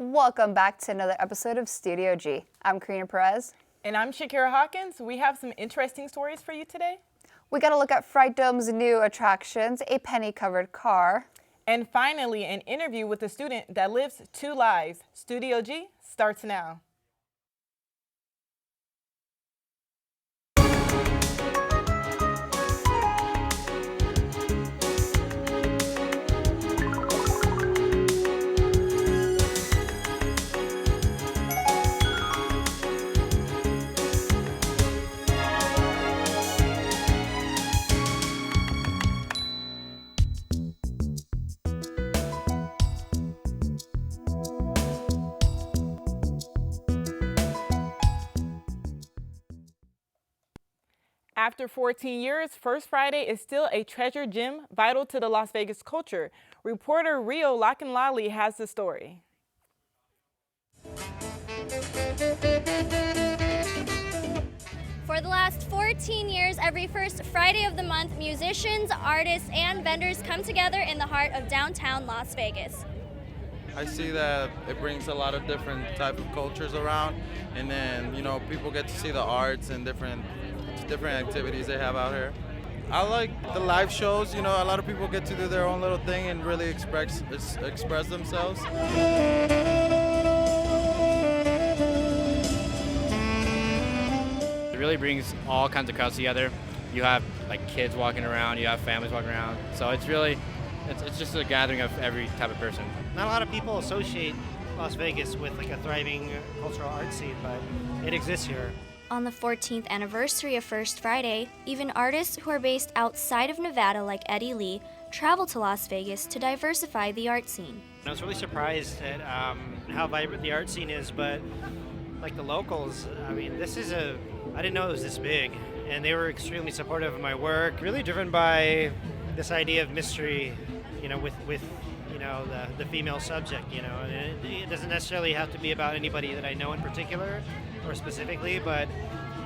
Welcome back to another episode of Studio G. I'm Karina Perez. And I'm Shakira Hawkins. We have some interesting stories for you today. We got to look at Fright Domes' new attractions, a penny-covered car. And finally, an interview with a student that lives two lives. Studio G starts now. After 14 years, First Friday is still a treasure gem vital to the Las Vegas culture. Reporter Rio Lockenlally has the story. For the last 14 years, every first Friday of the month, musicians, artists, and vendors come together in the heart of downtown Las Vegas. I see that it brings a lot of different type of cultures around, and then people get to see the arts and different activities they have out here. I like the live shows. A lot of people get to do their own little thing and really express themselves. It really brings all kinds of crowds together. You have like kids walking around, you have families walking around. So it's just a gathering of every type of person. Not a lot of people associate Las Vegas with like a thriving cultural art scene, but it exists here. On the 14th anniversary of First Friday, even artists who are based outside of Nevada, like Eddie Lee, travel to Las Vegas to diversify the art scene. I was really surprised at how vibrant the art scene is, but like the locals, I didn't know it was this big, and they were extremely supportive of my work, really driven by this idea of mystery, with the female subject, and it doesn't necessarily have to be about anybody that I know in particular or specifically, but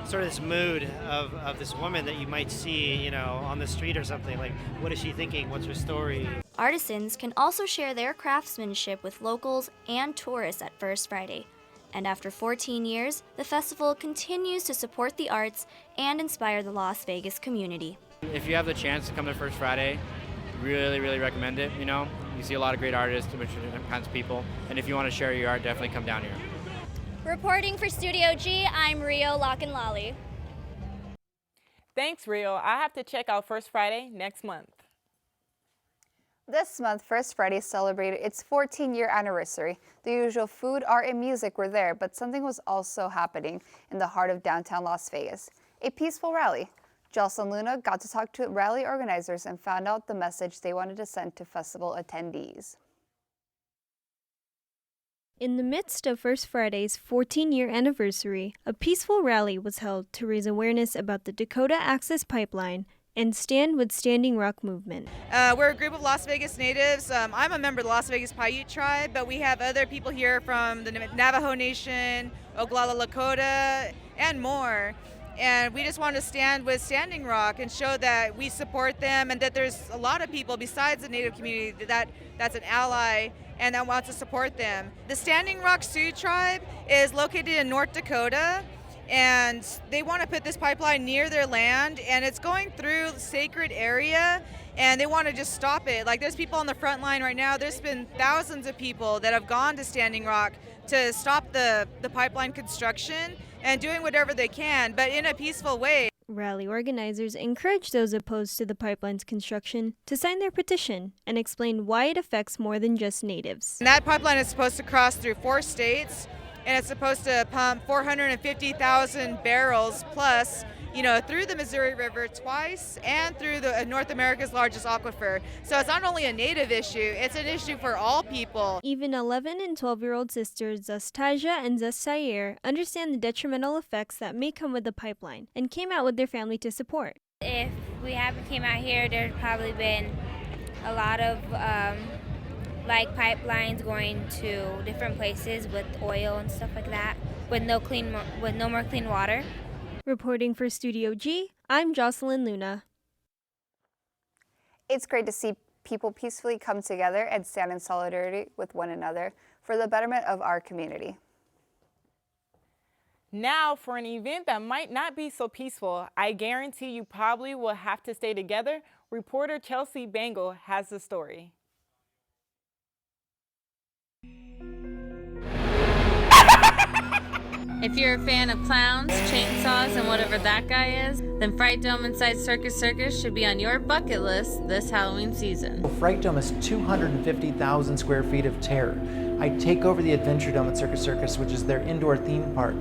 sort of this mood of this woman that you might see, on the street or something. Like, what is she thinking? What's her story? Artisans can also share their craftsmanship with locals and tourists at First Friday. And after 14 years, the festival continues to support the arts and inspire the Las Vegas community. If you have the chance to come to First Friday, really, really recommend it. You see a lot of great artists, different kinds of people, and if you want to share your art, definitely come down here. Reporting for Studio G, I'm Rio Lockenlally. Thanks, Rio. I have to check out First Friday next month. This month, First Friday celebrated its 14-year anniversary. The usual food, art, and music were there, but something was also happening in the heart of downtown Las Vegas, a peaceful rally. Jocelyn Luna got to talk to rally organizers and found out the message they wanted to send to festival attendees. In the midst of First Friday's 14-year anniversary, a peaceful rally was held to raise awareness about the Dakota Access Pipeline and stand with Standing Rock movement. We're a group of Las Vegas natives. I'm a member of the Las Vegas Paiute tribe, but we have other people here from the Navajo Nation, Oglala Lakota, and more. And we just want to stand with Standing Rock and show that we support them and that there's a lot of people besides the Native community that's an ally and that wants to support them. The Standing Rock Sioux tribe is located in North Dakota, and they want to put this pipeline near their land, and it's going through sacred area, and they want to just stop it. Like, there's people on the front line right now. There's been thousands of people that have gone to Standing Rock to stop the pipeline construction and doing whatever they can, but in a peaceful way. Rally organizers encouraged those opposed to the pipeline's construction to sign their petition and explain why it affects more than just natives. And that pipeline is supposed to cross through 4 states, and it's supposed to pump 450,000 barrels plus, through the Missouri River twice and through North America's largest aquifer. So it's not only a native issue, it's an issue for all people. Even 11 and 12-year-old sisters Zastaja and Zastayer understand the detrimental effects that may come with the pipeline and came out with their family to support. If we haven't came out here, there's probably been a lot of pipelines going to different places with oil and stuff like that, with no more clean water. Reporting for Studio G, I'm Jocelyn Luna. It's great to see people peacefully come together and stand in solidarity with one another for the betterment of our community. Now, for an event that might not be so peaceful, I guarantee you probably will have to stay together, reporter Chelsea Bangle has the story. If you're a fan of clowns, chainsaws, and whatever that guy is, then Fright Dome inside Circus Circus should be on your bucket list this Halloween season. Fright Dome is 250,000 square feet of terror. I take over the Adventure Dome at Circus Circus, which is their indoor theme park.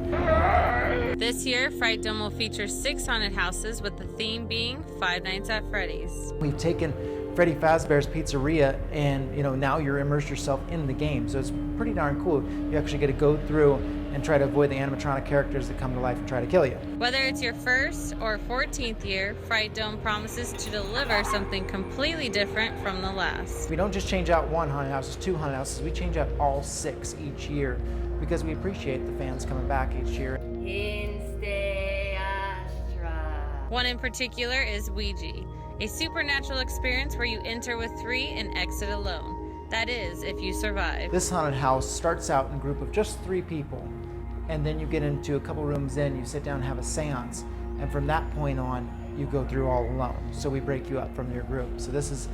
This year, Fright Dome will feature 6 haunted houses, with the theme being Five Nights at Freddy's. We've taken Freddy Fazbear's Pizzeria, and now you're immersed yourself in the game, so it's pretty darn cool. You actually get to go through and try to avoid the animatronic characters that come to life and try to kill you. Whether it's your first or 14th year, Fright Dome promises to deliver something completely different from the last. We don't just change out one haunted house, 2 haunted houses, we change out all 6 each year because we appreciate the fans coming back each year. One in particular is Ouija, a supernatural experience where you enter with 3 and exit alone. That is, if you survive. This haunted house starts out in a group of just 3 people, and then you get into a couple rooms in, you sit down and have a seance, and from that point on, you go through all alone. So we break you up from your group. So this is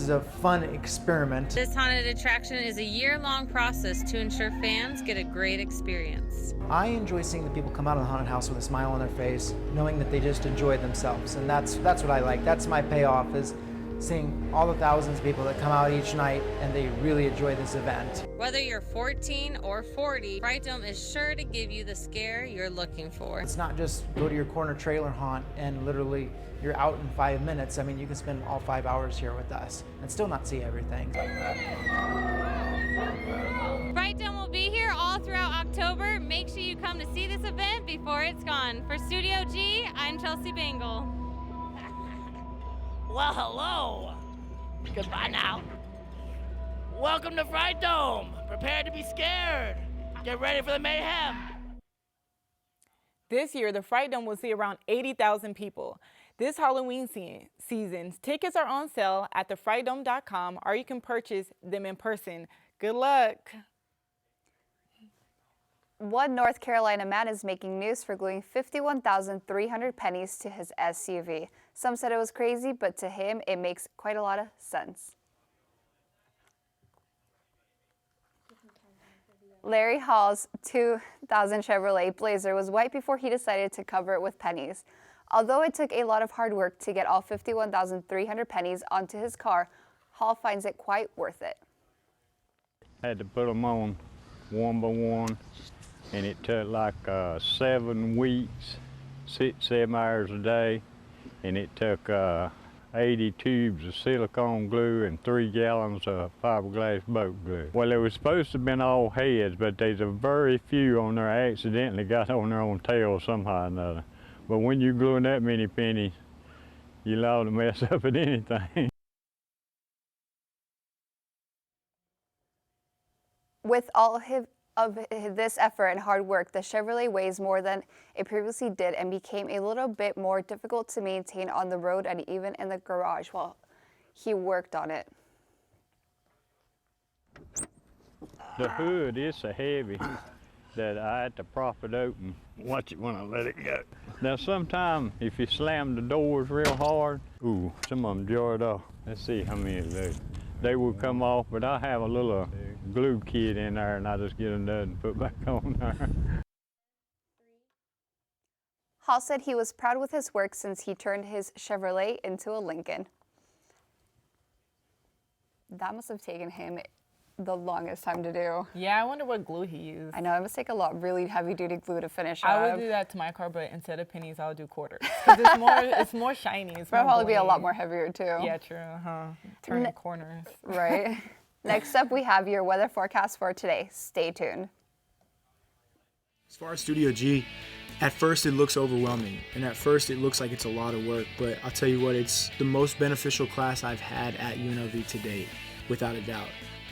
a fun experiment. This haunted attraction is a year-long process to ensure fans get a great experience. I enjoy seeing the people come out of the haunted house with a smile on their face, knowing that they just enjoyed themselves, and that's what I like. That's my payoff, is seeing all the thousands of people that come out each night and they really enjoy this event. Whether you're 14 or 40, Fright Dome is sure to give you the scare you're looking for. It's not just go to your corner trailer haunt and literally you're out in 5 minutes. I mean, you can spend all 5 hours here with us and still not see everything. Fright Dome will be here all throughout October. Make sure you come to see this event before it's gone. For Studio G, I'm Chelsea Bangle. Well, hello. Goodbye now. Welcome to Fright Dome. Prepare to be scared. Get ready for the mayhem. This year, the Fright Dome will see around 80,000 people. This Halloween season, tickets are on sale at thefrightdome.com, or you can purchase them in person. Good luck. One North Carolina man is making news for gluing 51,300 pennies to his SUV. Some said it was crazy, but to him, it makes quite a lot of sense. Larry Hall's 2000 Chevrolet Blazer was white before he decided to cover it with pennies. Although it took a lot of hard work to get all 51,300 pennies onto his car, Hall finds it quite worth it. I had to put them on one by one, and it took like 7 weeks, 6-7 hours a day, and it took 80 tubes of silicone glue and 3 gallons of fiberglass boat glue. Well, it was supposed to have been all heads, but there's a very few on there accidentally got on their own tail somehow or another. But when you're gluing that many pennies, you're liable to mess up at anything. With all of this effort and hard work, the Chevrolet weighs more than it previously did and became a little bit more difficult to maintain on the road and even in the garage while he worked on it. The hood is so heavy that I had to prop it open. Watch it when I let it go. Now sometimes if you slam the doors real hard, ooh, some of them jarred off. Let's see how many of those. They will come off, but I have a little glue kit in there and I just get them done and put back on there. Hall said he was proud with his work since he turned his Chevrolet into a Lincoln. That must have taken him the longest time to do. Yeah, I wonder what glue he used. I know, it must take a lot really heavy-duty glue to finish up. I would do that to my car, but instead of pennies, I would do quarters. Because it's more shiny. It's It'll probably be a bling. lot more heavier, too. Yeah, true. Turning corners. Right. Next up, we have your weather forecast for today. Stay tuned. As far as Studio G, at first it looks overwhelming, and at first it looks like it's a lot of work, but I'll tell you what, it's the most beneficial class I've had at UNLV to date, without a doubt.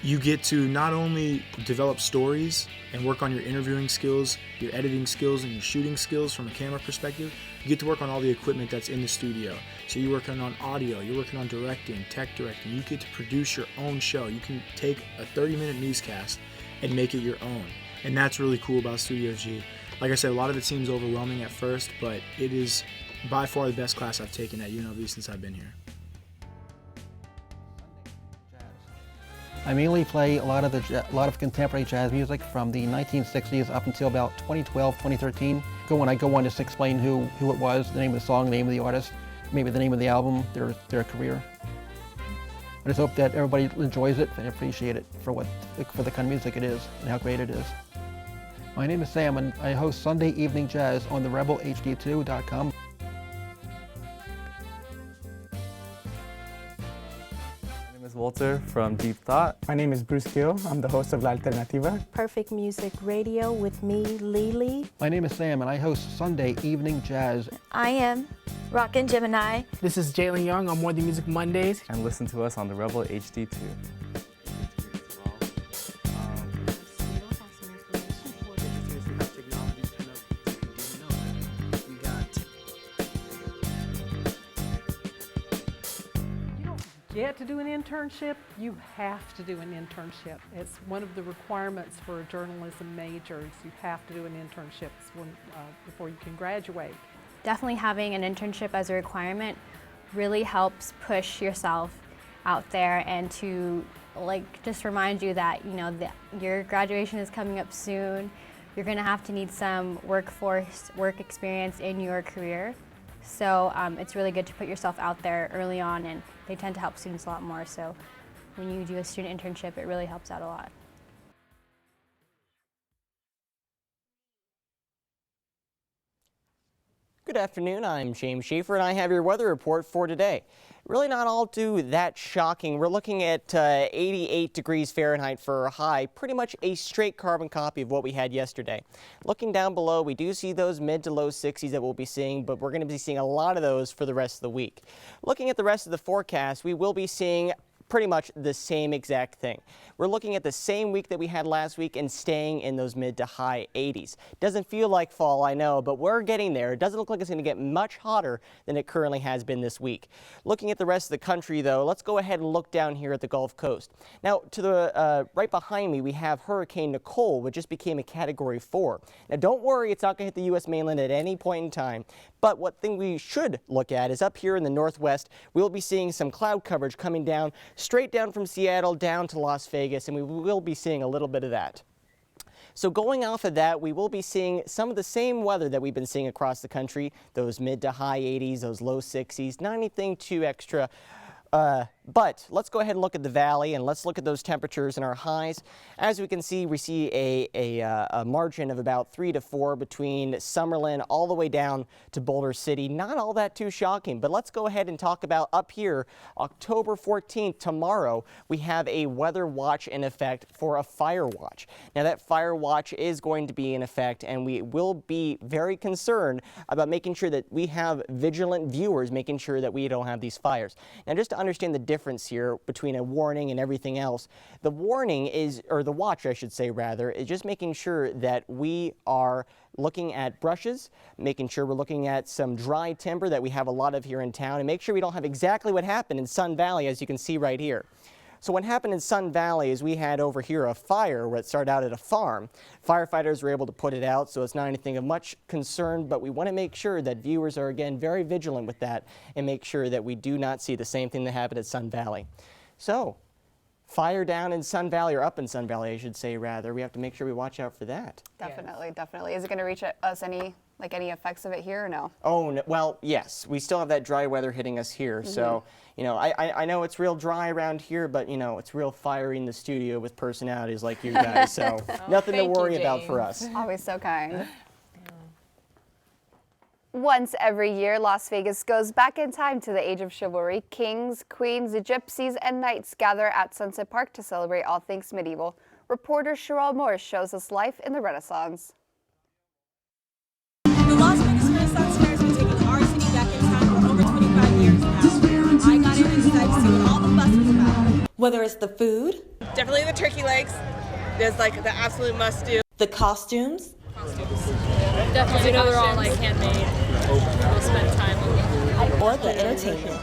you get to not only develop stories and work on your interviewing skills, your editing skills, and your shooting skills from a camera perspective, you get to work on all the equipment that's in the studio. So you're working on audio, you're working on directing, tech directing. You get to produce your own show. You can take a 30-minute newscast and make it your own. And that's really cool about Studio G. Like I said, a lot of it seems overwhelming at first, but it is by far the best class I've taken at UNLV since I've been here. I mainly play a lot of contemporary jazz music from the 1960s up until about 2012, 2013. When I go on, just explain who it was, the name of the song, the name of the artist, maybe the name of the album, their career. I just hope that everybody enjoys it and appreciate it for the kind of music it is and how great it is. My name is Sam, and I host Sunday Evening Jazz on the rebelhd2.com. Walter from Deep Thought. My name is Bruce Gill. I'm the host of La Alternativa. Perfect Music Radio with me, Lily. My name is Sam, and I host Sunday Evening Jazz. I am Rockin' Gemini. This is Jalen Young on More Than Music Mondays. And listen to us on the Rebel HD2. Get to do an internship, you have to do an internship. It's one of the requirements for a journalism major. You have to do an internship before you can graduate. Definitely having an internship as a requirement really helps push yourself out there and to just remind you that your graduation is coming up soon. You're going to have to need some work experience in your career. So it's really good to put yourself out there early on, and they tend to help students a lot more. So when you do a student internship, it really helps out a lot. Good afternoon, I'm James Schaefer, and I have your weather report for today. Really not all too that shocking. We're looking at 88 degrees Fahrenheit for a high, pretty much a straight carbon copy of what we had yesterday. Looking down below, we do see those mid to low 60s that we'll be seeing, but we're going to be seeing a lot of those for the rest of the week. Looking at the rest of the forecast, we will be seeing pretty much the same exact thing. We're looking at the same week that we had last week and staying in those mid to high 80s. Doesn't feel like fall, I know, but we're getting there. It doesn't look like it's going to get much hotter than it currently has been this week. Looking at the rest of the country, though, let's go ahead and look down here at the Gulf Coast. Now, to the right behind me, we have Hurricane Nicole, which just became a Category 4. Now, don't worry, it's not going to hit the U.S. mainland at any point in time. But what thing we should look at is up here in the northwest, we'll be seeing some cloud coverage coming down, straight down from Seattle down to Las Vegas, and we will be seeing a little bit of that. So going off of that, we will be seeing some of the same weather that we've been seeing across the country, those mid to high 80s, those low 60s, not anything too extra. But let's go ahead and look at the valley, and let's look at those temperatures and our highs. As we can see, we see a margin of about 3 to 4 between Summerlin all the way down to Boulder City. Not all that too shocking, but let's go ahead and talk about up here, October 14th, tomorrow, we have a weather watch in effect for a fire watch. Now that fire watch is going to be in effect, and we will be very concerned about making sure that we have vigilant viewers, making sure that we don't have these fires. Now just to understand the difference here between a warning and everything else, the warning is, or the watch I should say rather, is just making sure that we are looking at brushes, making sure we're looking at some dry timber that we have a lot of here in town, and make sure we don't have exactly what happened in Sun Valley, as you can see right here. So what happened in Sun Valley is we had over here a fire where it started out at a farm. Firefighters were able to put it out, so it's not anything of much concern, but we want to make sure that viewers are, again, very vigilant with that and make sure that we do not see the same thing that happened at Sun Valley. So, fire down in Sun Valley, or up in Sun Valley, I should say, rather. We have to make sure we watch out for that. Definitely, definitely. Is it going to reach us any effects of it here or no? Oh, no, well, yes. We still have that dry weather hitting us here, so, you know, I know it's real dry around here, but, you know, it's real fiery in the studio with personalities like you guys, so nothing to worry about for us. Always so kind. Once every year, Las Vegas goes back in time to the age of chivalry. Kings, queens, gypsies, and knights gather at Sunset Park to celebrate all things medieval. Reporter Sherelle Morris shows us life in the Renaissance. The Las Vegas Renaissance Fair has been taking our city back in time for over 25 years now. I got in and decided to see what all the fuss was about. Whether it's the food, Definitely the turkey legs. There's like the absolute must do. the costumes, Definitely, they're all like handmade. We'll spend time on them. or the entertainment.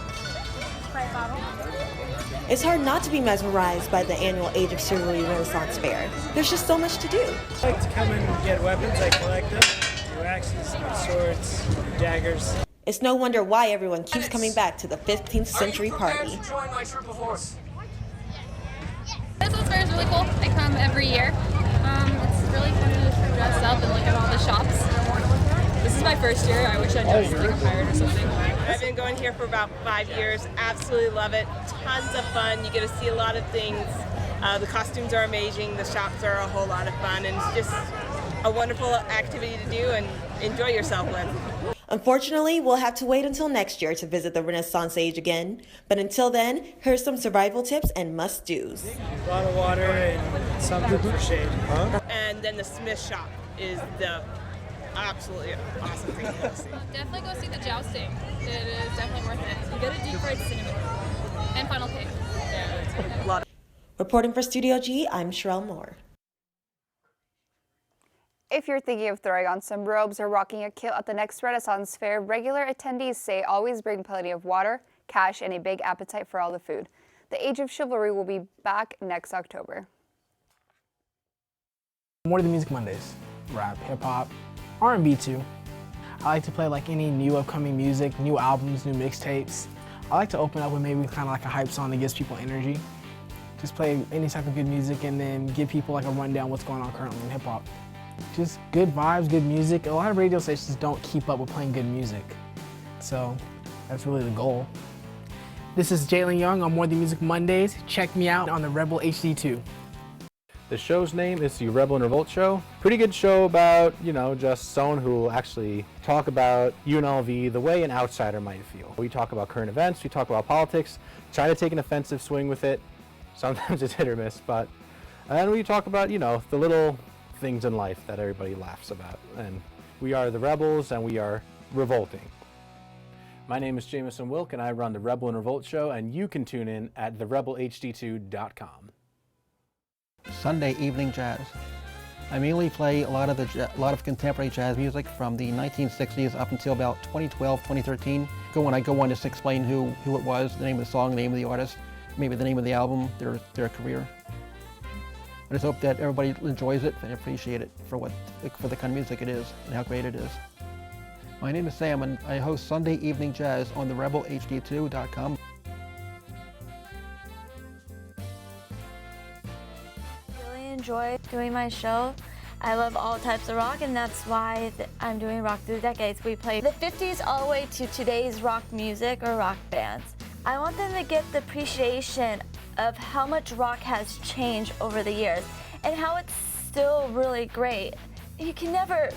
It's hard not to be mesmerized by the annual Age of Chivalry Renaissance Fair. There's just so much to do. I like to come in and get weapons. I collect them. New axes, new swords, new daggers. It's no wonder why everyone keeps coming back to the 15th century party. Join my troop of horse. This fair is really cool. I come every year. It's really fun to dress up and look at all the shops. This is my first year. I wish I knew I was like a pirate or something. I've been going here for about 5 years. Absolutely love it. Tons of fun. You get to see a lot of things. The costumes are amazing. The shops are a whole lot of fun, and it's just a wonderful activity to do and enjoy yourself with. Unfortunately, we'll have to wait until next year to visit the Renaissance Age again. But until then, here's some survival tips and must-dos. Bottled water and something for shade. And then the Smith shop is the absolutely awesome thing to see. Definitely go see the jousting. It is definitely worth it. You get a deep fried cinnamon and funnel cake. Yeah. Reporting for Studio G, I'm Sherelle Moore. If you're thinking of throwing on some robes or rocking a kilt at the next Renaissance Fair, regular attendees say always bring plenty of water, cash, and a big appetite for all the food. The Age of Chivalry will be back next October. More than Music Mondays. Rap, hip-hop, R&B too. I like to play like any new upcoming music, new albums, new mixtapes. I like to open up with maybe kind of like a hype song that gives people energy. Just play any type of good music and then give people like a rundown what's going on currently in hip-hop. Just good vibes, good music. A lot of radio stations don't keep up with playing good music. So that's really the goal. This is Jalen Young on More Than Music Mondays. Check me out on the Rebel HD2. The show's name is the Rebel and Revolt Show. Pretty good show about, just someone who will actually talk about UNLV the way an outsider might feel. We talk about current events, we talk about politics, try to take an offensive swing with it. Sometimes it's hit or miss, and then we talk about, the little things in life that everybody laughs about. And we are the Rebels and we are revolting. My name is Jameson Wilk and I run the Rebel and Revolt Show, and you can tune in at therebelhd2.com. Sunday evening jazz. I mainly play a lot of contemporary jazz music from the 1960s up until about 2012, 2013. When I go on, just explain who it was, the name of the song, the name of the artist, maybe the name of the album, their career. I just hope that everybody enjoys it and appreciate it for the kind of music it is and how great it is. My name is Sam and I host Sunday Evening Jazz on therebelhd2.com. Really enjoy doing my show. I love all types of rock, and that's why I'm doing Rock Through the Decades. We play the 50s all the way to today's rock music or rock bands. I want them to get the appreciation of how much rock has changed over the years and how it's still really great. You can never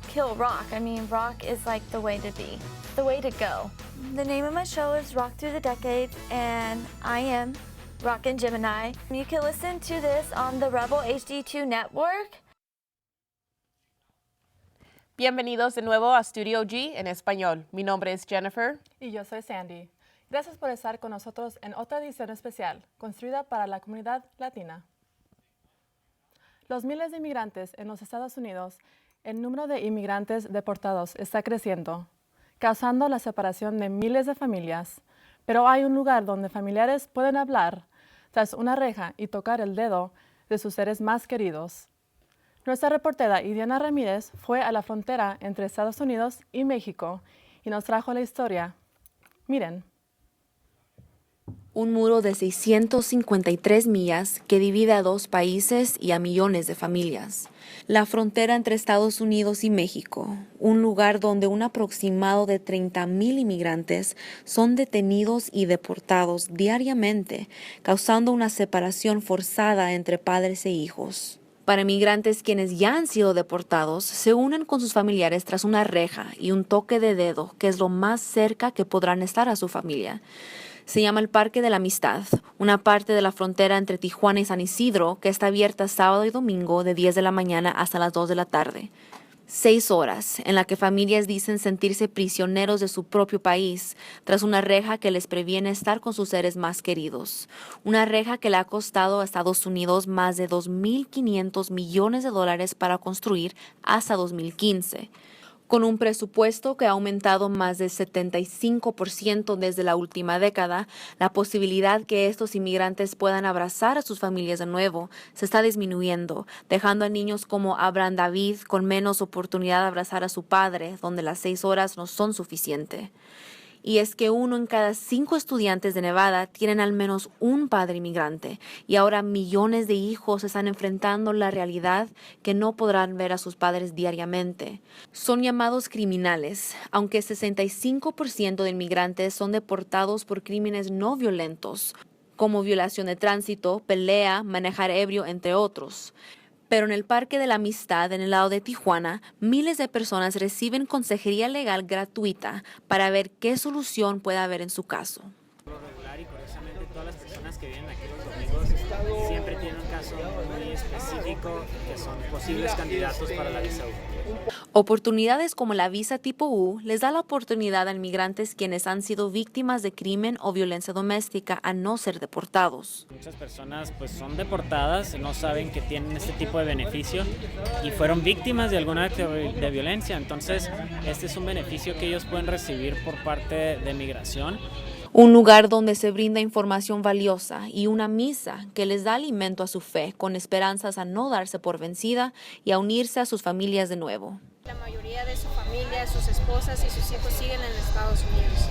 kill rock. I mean, rock is like the way to be, the way to go. The name of my show is Rock Through the Decades, and I am Rockin' Gemini. You can listen to this on the Rebel HD2 network. Bienvenidos de nuevo a Studio G en español. Mi nombre es Jennifer. Y yo soy Sandy. Gracias por estar con nosotros en otra edición especial, construida para la comunidad latina. Los miles de inmigrantes en los Estados Unidos, el número de inmigrantes deportados está creciendo, causando la separación de miles de familias. Pero hay un lugar donde familiares pueden hablar tras una reja y tocar el dedo de sus seres más queridos. Nuestra reportera Idiana Ramírez fue a la frontera entre Estados Unidos y México y nos trajo la historia. Miren. Un muro de 653 millas que divide a dos países y a millones de familias. La frontera entre Estados Unidos y México, un lugar donde un aproximado de 30,000 inmigrantes son detenidos y deportados diariamente, causando una separación forzada entre padres e hijos. Para migrantes quienes ya han sido deportados, se unen con sus familiares tras una reja y un toque de dedo, que es lo más cerca que podrán estar a su familia. Se llama el Parque de la Amistad, una parte de la frontera entre Tijuana y San Isidro que está abierta sábado y domingo de 10 de la mañana hasta las 2 de la tarde. 6 horas en la que familias dicen sentirse prisioneros de su propio país tras una reja que les previene estar con sus seres más queridos. Una reja que le ha costado a Estados Unidos más de $2.500 millones para construir hasta 2015. Con un presupuesto que ha aumentado más del 75% desde la última década, la posibilidad que estos inmigrantes puedan abrazar a sus familias de nuevo se está disminuyendo, dejando a niños como Abraham David con menos oportunidad de abrazar a su padre, donde las 6 horas no son suficientes. Y es que 1 en cada 5 estudiantes de Nevada tienen al menos un padre inmigrante, y ahora millones de hijos están enfrentando la realidad que no podrán ver a sus padres diariamente. Son llamados criminales, aunque 65% de inmigrantes son deportados por crímenes no violentos, como violación de tránsito, pelea, manejar ebrio, entre otros. Pero en el Parque de la Amistad, en el lado de Tijuana, miles de personas reciben consejería legal gratuita para ver qué solución puede haber en su caso. Por lo regular y curiosamente todas las personas que vienen aquí los domingos siempre tienen un caso muy específico que son posibles candidatos para la visa U. Oportunidades como la visa tipo U les da la oportunidad a inmigrantes quienes han sido víctimas de crimen o violencia doméstica a no ser deportados. Muchas personas pues son deportadas, no saben que tienen este tipo de beneficio y fueron víctimas de alguna acto de violencia, entonces este es un beneficio que ellos pueden recibir por parte de migración. Un lugar donde se brinda información valiosa y una misa que les da alimento a su fe, con esperanzas a no darse por vencida y a unirse a sus familias de nuevo. La mayoría de su familia, sus esposas y sus hijos siguen en Estados Unidos.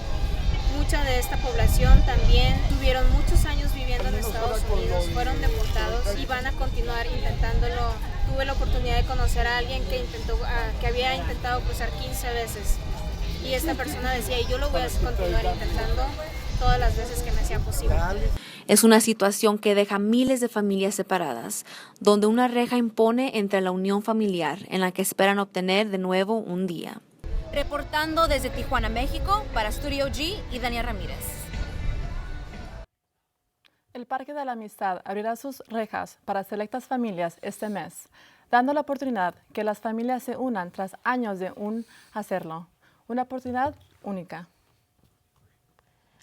Mucha de esta población también tuvieron muchos años viviendo en Estados Unidos, fueron deportados y van a continuar intentándolo. Tuve la oportunidad de conocer a alguien que había intentado cruzar 15 veces. Y esta persona decía, y yo lo voy a continuar intentando todas las veces que me sea posible. Es una situación que deja miles de familias separadas, donde una reja impone entre la unión familiar en la que esperan obtener de nuevo un día. Reportando desde Tijuana, México, para Studio G y Dania Ramírez. El Parque de la Amistad abrirá sus rejas para selectas familias este mes, dando la oportunidad que las familias se unan tras años de hacerlo. Una oportunidad única.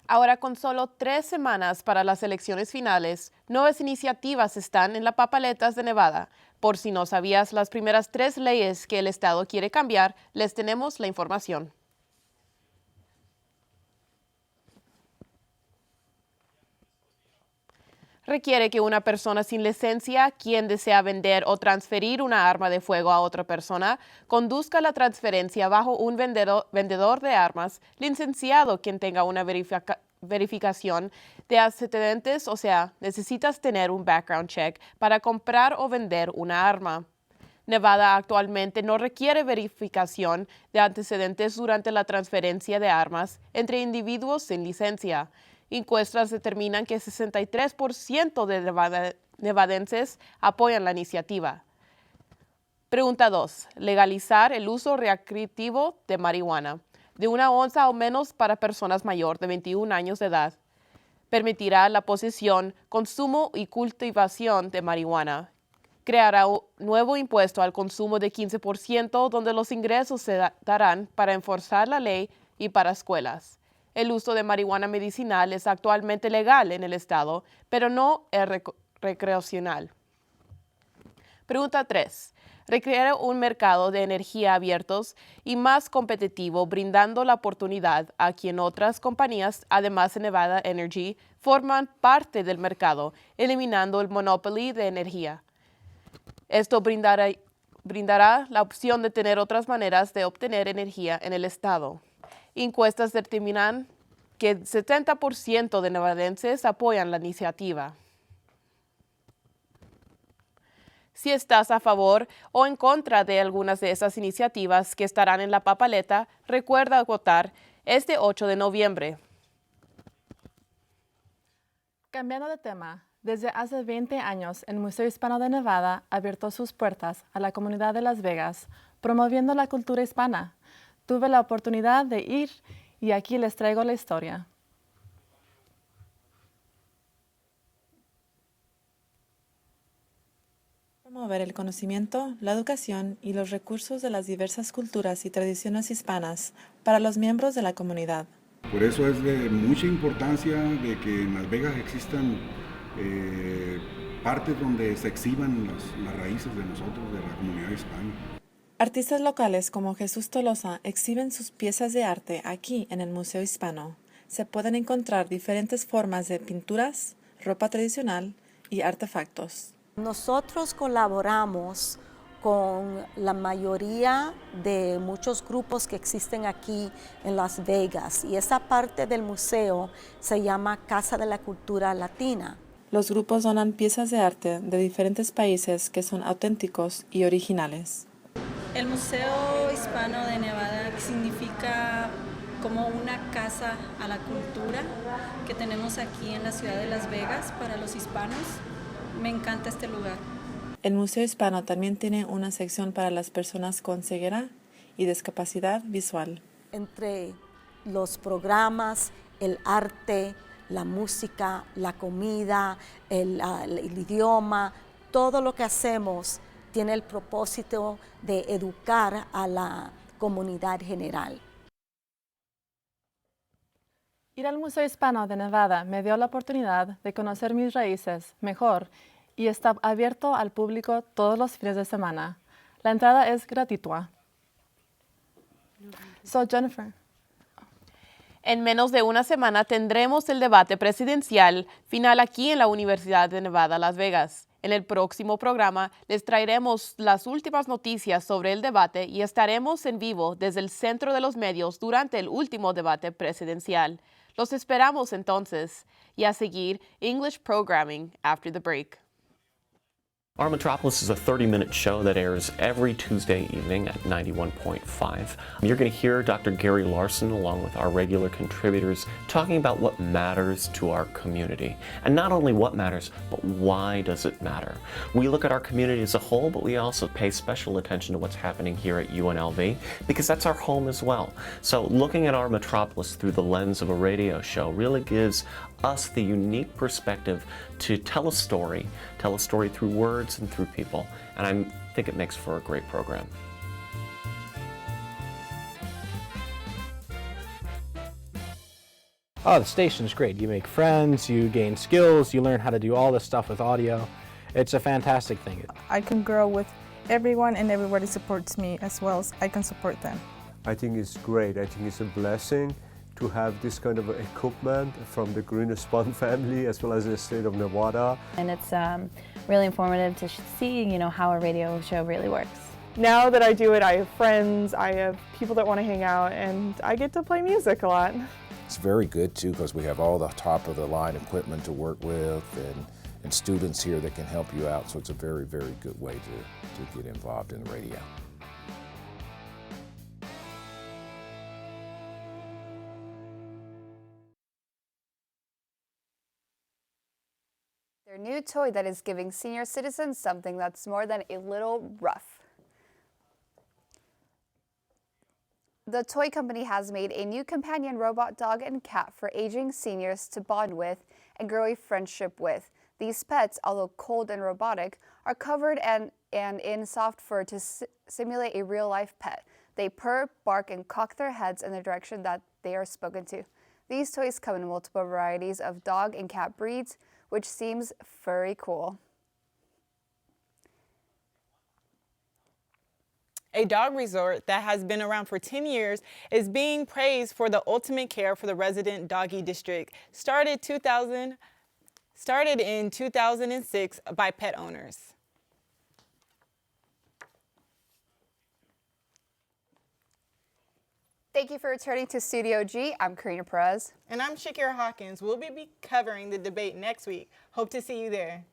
Ahora, con solo 3 semanas para las elecciones finales, nuevas iniciativas están en las papeletas de Nevada. Por si no sabías las primeras 3 leyes que el estado quiere cambiar, les tenemos la información. Requiere que una persona sin licencia, quien desea vender o transferir una arma de fuego a otra persona, conduzca la transferencia bajo un vendedor de armas licenciado quien tenga una verificación de antecedentes, o sea, necesitas tener un background check para comprar o vender una arma. Nevada actualmente no requiere verificación de antecedentes durante la transferencia de armas entre individuos sin licencia. Encuestas determinan que 63% de nevadenses apoyan la iniciativa. Pregunta 2. Legalizar el uso recreativo de marihuana de 1 onza o menos para personas mayor de 21 años de edad. Permitirá la posesión, consumo y cultivación de marihuana. Creará un nuevo impuesto al consumo de 15%, donde los ingresos se darán para enforzar la ley y para escuelas. El uso de marihuana medicinal es actualmente legal en el estado, pero no es recreacional. Pregunta 3. Requiere un mercado de energía abiertos y más competitivo, brindando la oportunidad a quien otras compañías, además de Nevada Energy, forman parte del mercado, eliminando el monopoly de energía. Esto brindará la opción de tener otras maneras de obtener energía en el estado. Encuestas determinan que el 70% de nevadenses apoyan la iniciativa. Si estás a favor o en contra de algunas de esas iniciativas que estarán en la papeleta, recuerda votar este 8 de noviembre. Cambiando de tema, desde hace 20 años el Museo Hispano de Nevada ha abierto sus puertas a la comunidad de Las Vegas, promoviendo la cultura hispana. Tuve la oportunidad de ir y aquí les traigo la historia. Promover el conocimiento, la educación y los recursos de las diversas culturas y tradiciones hispanas para los miembros de la comunidad. Por eso es de mucha importancia de que en Las Vegas existan partes donde se exhiban las raíces de nosotros, de la comunidad hispana. Artistas locales como Jesús Tolosa exhiben sus piezas de arte aquí en el Museo Hispano. Se pueden encontrar diferentes formas de pinturas, ropa tradicional y artefactos. Nosotros colaboramos con la mayoría de muchos grupos que existen aquí en Las Vegas y esa parte del museo se llama Casa de la Cultura Latina. Los grupos donan piezas de arte de diferentes países que son auténticos y originales. El Museo Hispano de Nevada significa como una casa a la cultura que tenemos aquí en la ciudad de Las Vegas para los hispanos. Me encanta este lugar. El Museo Hispano también tiene una sección para las personas con ceguera y discapacidad visual. Entre los programas, el arte, la música, la comida, el idioma, todo lo que hacemos tiene el propósito de educar a la comunidad general. Ir al Museo Hispano de Nevada me dio la oportunidad de conocer mis raíces mejor y está abierto al público todos los fines de semana. La entrada es gratuita. So, Jennifer. En menos de una semana tendremos el debate presidencial final aquí en la Universidad de Nevada, Las Vegas. En el próximo programa les traeremos las últimas noticias sobre el debate y estaremos en vivo desde el centro de los medios durante el último debate presidencial. Los esperamos entonces y a seguir English Programming after the break. Our Metropolis is a 30-minute show that airs every Tuesday evening at 91.5. You're going to hear Dr. Gary Larson along with our regular contributors talking about what matters to our community. And not only what matters, but why does it matter? We look at our community as a whole, but we also pay special attention to what's happening here at UNLV because that's our home as well. So looking at our Metropolis through the lens of a radio show really gives us the unique perspective to tell a story through words and through people, and I think it makes for a great program. Oh, the station's great. You make friends, you gain skills, you learn how to do all this stuff with audio. It's a fantastic thing. I can grow with everyone and everybody supports me as well as I can support them. I think it's great. I think it's a blessing to have this kind of equipment from the Green Spawn family as well as the state of Nevada. And it's really informative to see, how a radio show really works. Now that I do it, I have friends, I have people that want to hang out, and I get to play music a lot. It's very good too because we have all the top of the line equipment to work with and students here that can help you out. So it's a very, very good way to get involved in the radio. Their new toy that is giving senior citizens something that's more than a little rough. The toy company has made a new companion robot dog and cat for aging seniors to bond with and grow a friendship with. These pets, although cold and robotic, are covered and in soft fur to simulate a real-life pet. They purr, bark, and cock their heads in the direction that they are spoken to. These toys come in multiple varieties of dog and cat breeds, which seems very cool. A dog resort that has been around for 10 years is being praised for the ultimate care for the resident doggy district. Started in 2006 by pet owners. Thank you for returning to Studio G. I'm Karina Perez. And I'm Shakira Hawkins. We'll be covering the debate next week. Hope to see you there.